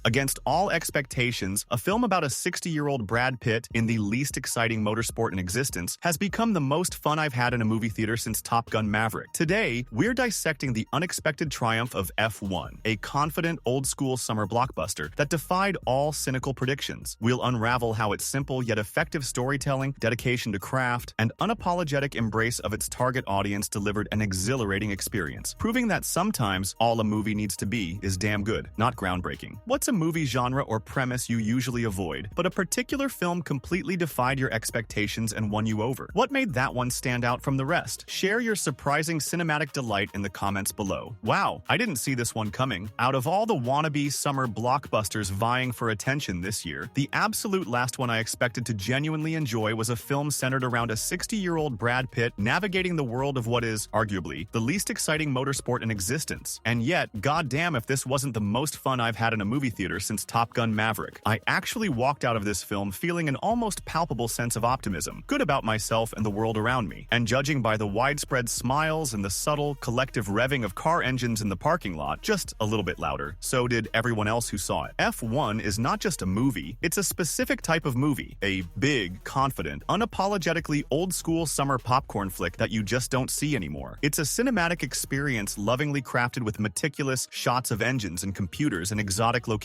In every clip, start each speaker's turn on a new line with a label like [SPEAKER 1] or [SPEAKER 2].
[SPEAKER 1] Against all expectations, a film about a 60-year-old Brad Pitt in the least exciting motorsport in existence has become the most fun I've had in a movie theater since Top Gun Maverick. Today, we're dissecting the unexpected triumph of F1, a confident, old-school summer blockbuster that defied all cynical predictions. We'll unravel how its simple yet effective storytelling, dedication to craft, and unapologetic embrace of its target audience delivered an exhilarating experience, proving that sometimes all a movie needs to be is damn good, not groundbreaking. What's a movie genre or premise you usually avoid, but a particular film completely defied your expectations and won you over? What made that one stand out from the rest? Share your surprising cinematic delight in the comments below. Wow, I didn't see this one coming. Out of all the wannabe summer blockbusters vying for attention this year, the absolute last one I expected to genuinely enjoy was a film centered around a 60-year-old Brad Pitt navigating the world of what is, arguably, the least exciting motorsport in existence. And yet, goddamn if this wasn't the most fun I've had in a movie theater since Top Gun Maverick. I actually walked out of this film feeling an almost palpable sense of optimism, good about myself and the world around me. And judging by the widespread smiles and the subtle, collective revving of car engines in the parking lot, just a little bit louder, so did everyone else who saw it. F1 is not just a movie, it's a specific type of movie. A big, confident, unapologetically old-school summer popcorn flick that you just don't see anymore. It's a cinematic experience lovingly crafted with meticulous shots of engines and computers and exotic locations.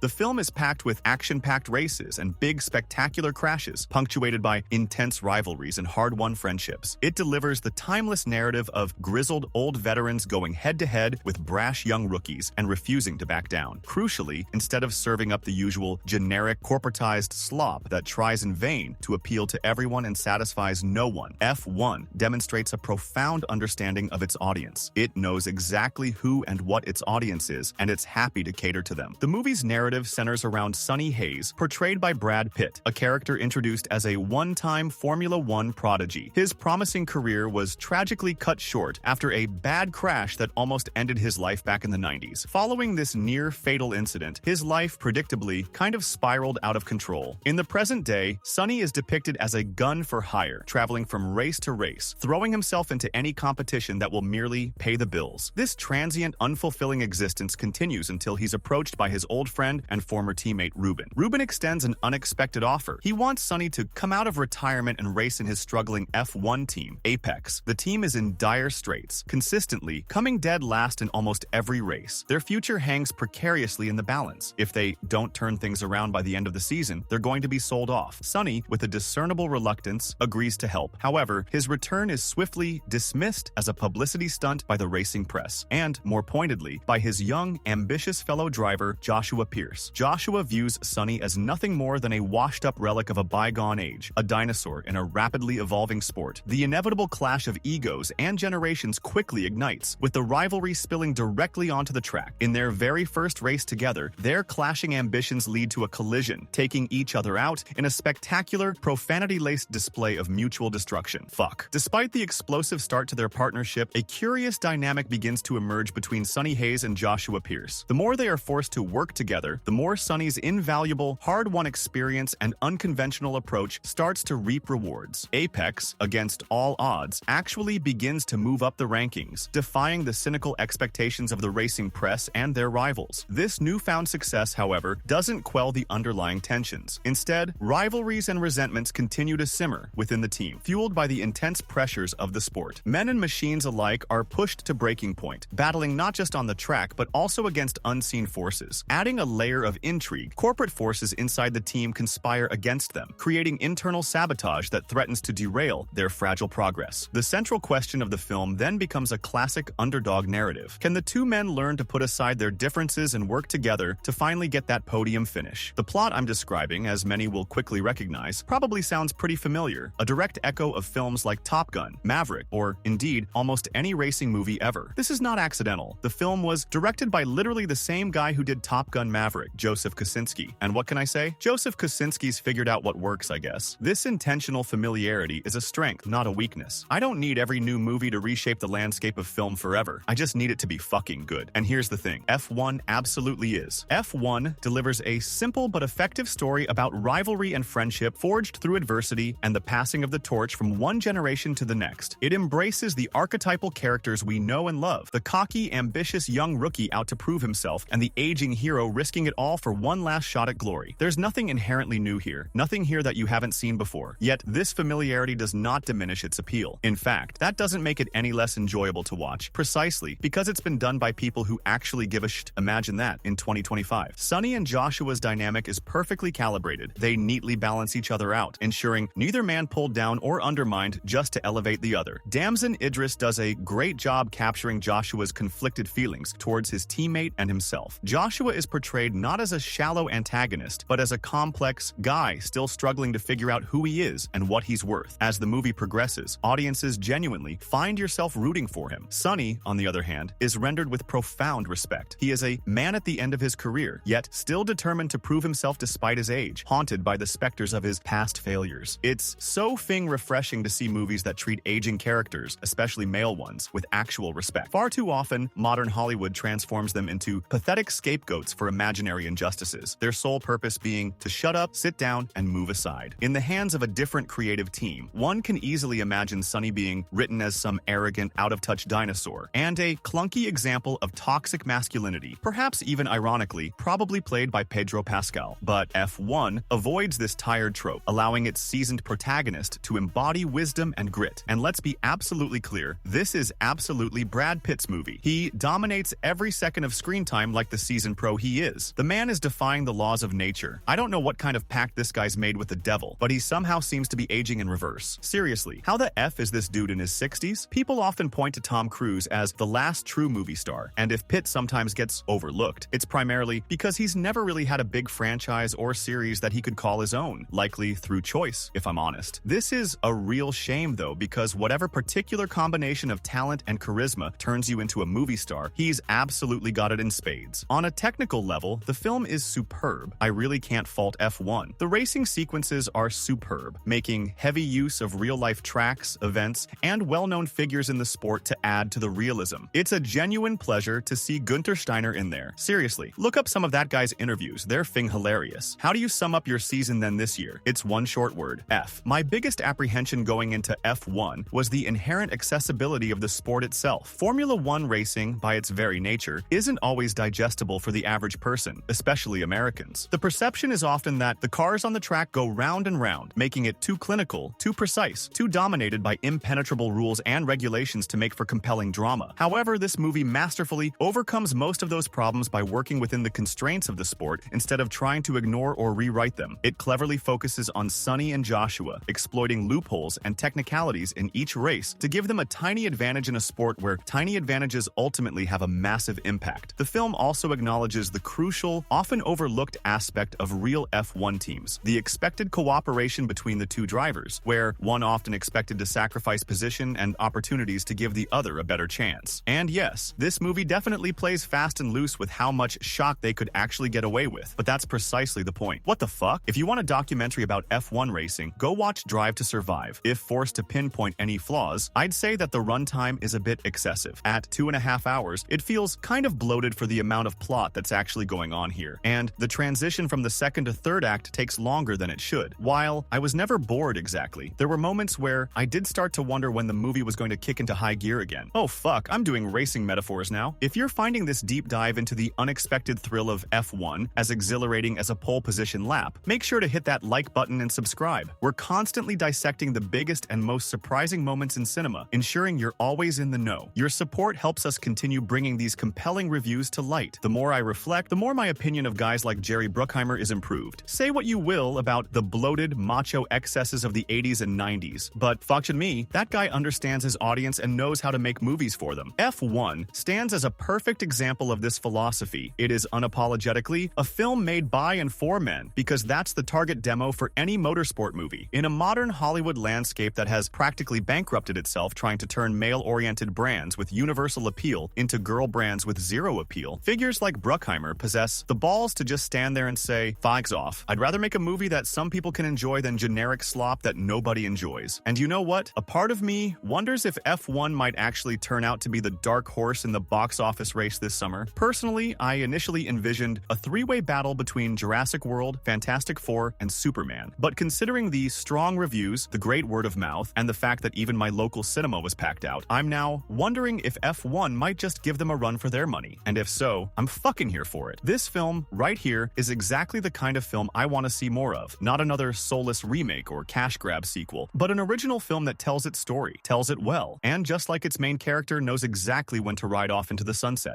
[SPEAKER 1] The film is packed with action-packed races and big, spectacular crashes, punctuated by intense rivalries and hard-won friendships. It delivers the timeless narrative of grizzled old veterans going head-to-head with brash young rookies and refusing to back down. Crucially, instead of serving up the usual generic, corporatized slop that tries in vain to appeal to everyone and satisfies no one, F1 demonstrates a profound understanding of its audience. It knows exactly who and what its audience is, and it's happy to cater to them. The movie's narrative centers around Sonny Hayes, portrayed by Brad Pitt, a character introduced as a one-time Formula One prodigy. His promising career was tragically cut short after a bad crash that almost ended his life back in the 90s. Following this near-fatal incident, his life, predictably, kind of spiraled out of control. In the present day, Sonny is depicted as a gun for hire, traveling from race to race, throwing himself into any competition that will merely pay the bills. This transient, unfulfilling existence continues until he's approached by his old friend and former teammate Ruben. Ruben extends an unexpected offer. He wants Sonny to come out of retirement and race in his struggling F1 team, Apex. The team is in dire straits, consistently coming dead last in almost every race. Their future hangs precariously in the balance. If they don't turn things around by the end of the season, they're going to be sold off. Sonny, with a discernible reluctance, agrees to help. However, his return is swiftly dismissed as a publicity stunt by the racing press, and, more pointedly, by his young, ambitious fellow driver, Joshua Pierce. Joshua views Sonny as nothing more than a washed-up relic of a bygone age, a dinosaur in a rapidly evolving sport. The inevitable clash of egos and generations quickly ignites, with the rivalry spilling directly onto the track. In their very first race together, their clashing ambitions lead to a collision, taking each other out in a spectacular, profanity-laced display of mutual destruction. Fuck. Despite the explosive start to their partnership, a curious dynamic begins to emerge between Sonny Hayes and Joshua Pierce. The more they are forced to work together, the more Sonny's invaluable, hard-won experience and unconventional approach starts to reap rewards. Apex, against all odds, actually begins to move up the rankings, defying the cynical expectations of the racing press and their rivals. This newfound success, however, doesn't quell the underlying tensions. Instead, rivalries and resentments continue to simmer within the team, fueled by the intense pressures of the sport. Men and machines alike are pushed to breaking point, battling not just on the track but also against unseen forces. Adding a layer of intrigue, corporate forces inside the team conspire against them, creating internal sabotage that threatens to derail their fragile progress. The central question of the film then becomes a classic underdog narrative. Can the two men learn to put aside their differences and work together to finally get that podium finish? The plot I'm describing, as many will quickly recognize, probably sounds pretty familiar, a direct echo of films like Top Gun, Maverick, or, indeed, almost any racing movie ever. This is not accidental. The film was directed by literally the same guy who did Top Gun Maverick, Joseph Kosinski. And what can I say? Joseph Kosinski's figured out what works, I guess. This intentional familiarity is a strength, not a weakness. I don't need every new movie to reshape the landscape of film forever. I just need it to be fucking good. And here's the thing. F1 absolutely is. F1 delivers a simple but effective story about rivalry and friendship forged through adversity and the passing of the torch from one generation to the next. It embraces the archetypal characters we know and love, the cocky, ambitious young rookie out to prove himself, and the aging hero hero risking it all for one last shot at glory. There's nothing inherently new here, nothing here that you haven't seen before, yet this familiarity does not diminish its appeal. In fact, that doesn't make it any less enjoyable to watch, precisely because it's been done by people who actually give a shit. Imagine that in 2025. Sonny and Joshua's dynamic is perfectly calibrated. They neatly balance each other out, ensuring neither man pulled down or undermined just to elevate the other. Damson Idris does a great job capturing Joshua's conflicted feelings towards his teammate and himself. Joshua is portrayed not as a shallow antagonist, but as a complex guy still struggling to figure out who he is and what he's worth. As the movie progresses, audiences genuinely find yourself rooting for him. Sonny, on the other hand, is rendered with profound respect. He is a man at the end of his career, yet still determined to prove himself despite his age, haunted by the specters of his past failures. It's so refreshing to see movies that treat aging characters, especially male ones, with actual respect. Far too often, modern Hollywood transforms them into pathetic scapegoats for imaginary injustices, their sole purpose being to shut up, sit down, and move aside. In the hands of a different creative team, one can easily imagine Sonny being written as some arrogant, out-of-touch dinosaur, and a clunky example of toxic masculinity, perhaps even ironically, probably played by Pedro Pascal. But F1 avoids this tired trope, allowing its seasoned protagonist to embody wisdom and grit. And let's be absolutely clear, this is absolutely Brad Pitt's movie. He dominates every second of screen time like the seasoned pro he is. The man is defying the laws of nature. I don't know what kind of pact this guy's made with the devil, but he somehow seems to be aging in reverse. Seriously, how the F is this dude in his 60s? People often point to Tom Cruise as the last true movie star, and if Pitt sometimes gets overlooked, it's primarily because he's never really had a big franchise or series that he could call his own, likely through choice, if I'm honest. This is a real shame though, because whatever particular combination of talent and charisma turns you into a movie star, he's absolutely got it in spades. On a technical level, the film is superb. I really can't fault F1. The racing sequences are superb, making heavy use of real-life tracks, events, and well-known figures in the sport to add to the realism. It's a genuine pleasure to see Günther Steiner in there. Seriously, look up some of that guy's interviews. They're hilarious. How do you sum up your season then this year? It's one short word: F. My biggest apprehension going into F1 was the inherent accessibility of the sport itself. Formula One racing, by its very nature, isn't always digestible for the average person, especially Americans. The perception is often that the cars on the track go round and round, making it too clinical, too precise, too dominated by impenetrable rules and regulations to make for compelling drama. However, this movie masterfully overcomes most of those problems by working within the constraints of the sport instead of trying to ignore or rewrite them. It cleverly focuses on Sonny and Joshua, exploiting loopholes and technicalities in each race to give them a tiny advantage in a sport where tiny advantages ultimately have a massive impact. The film also acknowledges the crucial, often overlooked aspect of real F1 teams, the expected cooperation between the two drivers, where one often expected to sacrifice position and opportunities to give the other a better chance. And yes, this movie definitely plays fast and loose with how much shock they could actually get away with, but that's precisely the point. What the fuck? If you want a documentary about F1 racing, go watch Drive to Survive. If forced to pinpoint any flaws, I'd say that the runtime is a bit excessive. At 2.5 hours, it feels kind of bloated for the amount of plot that's actually going on here, and the transition from the second to third act takes longer than it should. While I was never bored exactly, there were moments where I did start to wonder when the movie was going to kick into high gear again. Oh fuck, I'm doing racing metaphors now. If you're finding this deep dive into the unexpected thrill of F1 as exhilarating as a pole position lap, make sure to hit that like button and subscribe. We're constantly dissecting the biggest and most surprising moments in cinema, ensuring you're always in the know. Your support helps us continue bringing these compelling reviews to light. The more I reflect, the more my opinion of guys like Jerry Bruckheimer is improved. Say what you will about the bloated, macho excesses of the 80s and 90s, but fucking me, that guy understands his audience and knows how to make movies for them. F1 stands as a perfect example of this philosophy. It is unapologetically a film made by and for men, because that's the target demo for any motorsport movie. In a modern Hollywood landscape that has practically bankrupted itself trying to turn male-oriented brands with universal appeal into girl brands with zero appeal, figures like Bruckheimer possess the balls to just stand there and say, "Fags off. I'd rather make a movie that some people can enjoy than generic slop that nobody enjoys." And you know what? A part of me wonders if F1 might actually turn out to be the dark horse in the box office race this summer. Personally, I initially envisioned a three-way battle between Jurassic World, Fantastic Four, and Superman. But considering the strong reviews, the great word of mouth, and the fact that even my local cinema was packed out, I'm now wondering if F1 might just give them a run for their money. And if so, I'm fucking here here for it. This film, right here, is exactly the kind of film I want to see more of. Not another soulless remake or cash grab sequel, but an original film that tells its story, tells it well, and just like its main character knows exactly when to ride off into the sunset.